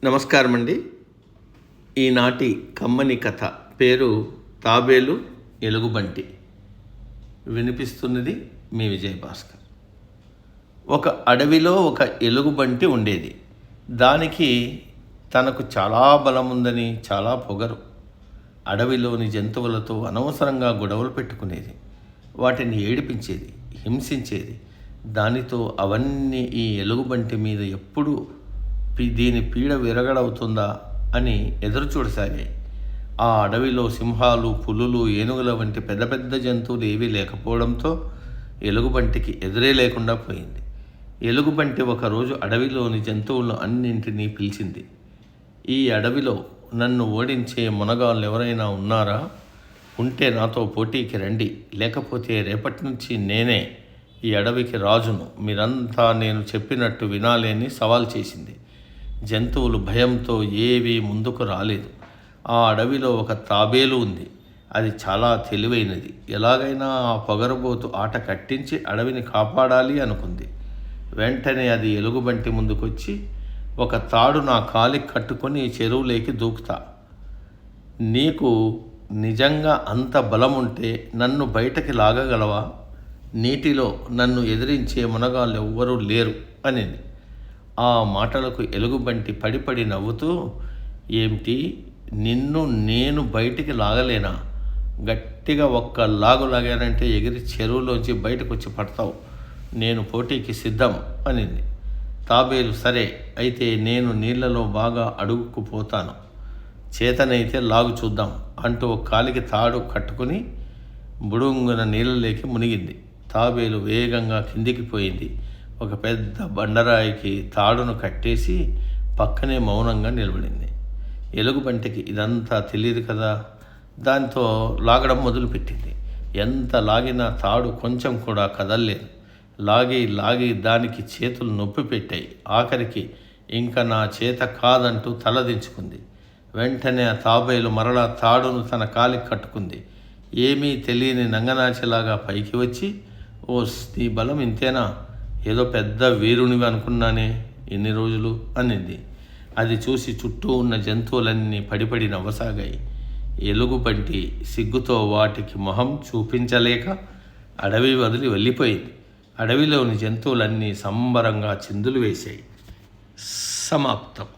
నమస్కారం అండి. ఈనాటి కమ్మని కథ పేరు తాబేలు ఎలుగుబంటి. వినిపిస్తున్నది మీ విజయభాస్కర్. ఒక అడవిలో ఒక ఎలుగుబంటి ఉండేది. దానికి తనకు చాలా బలం ఉందని చాలా పొగరు. అడవిలోని జంతువులతో అనవసరంగా గొడవలు పెట్టుకునేది, వాటిని ఏడిపించేది, హింసించేది. దానితో అవన్నీ ఈ ఎలుగుబంటి మీద ఎప్పుడు దీని పీడ విరగడవుతుందా అని ఎదురు చూడసాగాయి. ఆ అడవిలో సింహాలు, పులులు, ఏనుగుల వంటి పెద్ద పెద్ద జంతువులు ఏవీ లేకపోవడంతో ఎలుగుబంటికి ఎదురే లేకుండా పోయింది. ఎలుగుబంటి ఒకరోజు అడవిలోని జంతువులను అన్నింటినీ పిలిచింది. ఈ అడవిలో నన్ను ఓడించే మునగాళ్ళు ఎవరైనా ఉన్నారా? ఉంటే నాతో పోటీకి రండి, లేకపోతే రేపటి నుంచి నేనే ఈ అడవికి రాజును. మీరంతా నేను చెప్పినట్టు వినాలి అని సవాల్ చేసింది. జంతువులు భయంతో ఏవీ ముందుకు రాలేదు. ఆ అడవిలో ఒక తాబేలు ఉంది. అది చాలా తెలివైనది. ఎలాగైనా ఆ పొగరబోతు ఆట కట్టించి అడవిని కాపాడాలి అనుకుంది. వెంటనే అది ఎలుగుబంటి ముందుకొచ్చి, ఒక తాడు నా కాలికి కట్టుకొని చెరువులోకి దూకుతా. నీకు నిజంగా అంత బలం ఉంటే నన్ను బయటకి లాగగలవా? నీటిలో నన్ను ఎదిరించే మునగాళ్ళు ఎవ్వరూ లేరు అనింది. ఆ మాటలకు ఎలుగుబంటి పడి నవ్వుతూ, ఏమిటి, నిన్ను నేను బయటికి లాగలేనా? గట్టిగా ఒక్క లాగు లాగానంటే ఎగిరి చెరువులోంచి బయటకు వచ్చి పడతావు. నేను పోటీకి సిద్ధం అనింది. తాబేలు, సరే అయితే నేను నీళ్లలో బాగా అడుగుకుపోతాను, చేతనైతే లాగు చూద్దాం అంటూ కాలికి తాడు కట్టుకుని బుడుంగున నీళ్ళలోకి మునిగింది. తాబేలు వేగంగా కిందికి పోయింది. ఒక పెద్ద బండరాయికి తాడును కట్టేసి పక్కనే మౌనంగా నిలబడింది. ఎలుగుబంటికి ఇదంతా తెలియదు కదా. దాంతో లాగడం మొదలుపెట్టింది. ఎంత లాగినా తాడు కొంచెం కూడా కదల్లేదు. లాగి దానికి చేతులు నొప్పి పెట్టాయి. ఆఖరికి ఇంకా నా చేత కాదంటూ తలదించుకుంది. వెంటనే ఆ తాబేలు మరలా తాడును తన కాలికి కట్టుకుంది. ఏమీ తెలియని నంగనాచిలాగా పైకి వచ్చి, ఓ నీ బలం ఇంతేనా? ఏదో పెద్ద వీరునివి అనుకున్నానే ఎన్ని రోజులు అనింది. అది చూసి చుట్టూ ఉన్న జంతువులన్నీ పడి నవ్వసాగాయి. ఎలుగుబంటి సిగ్గుతో వాటికి మొహం చూపించలేక అడవి వదిలి వెళ్ళిపోయింది. అడవిలోని జంతువులన్నీ సంబరంగా చిందులు వేశాయి. సమాప్తం.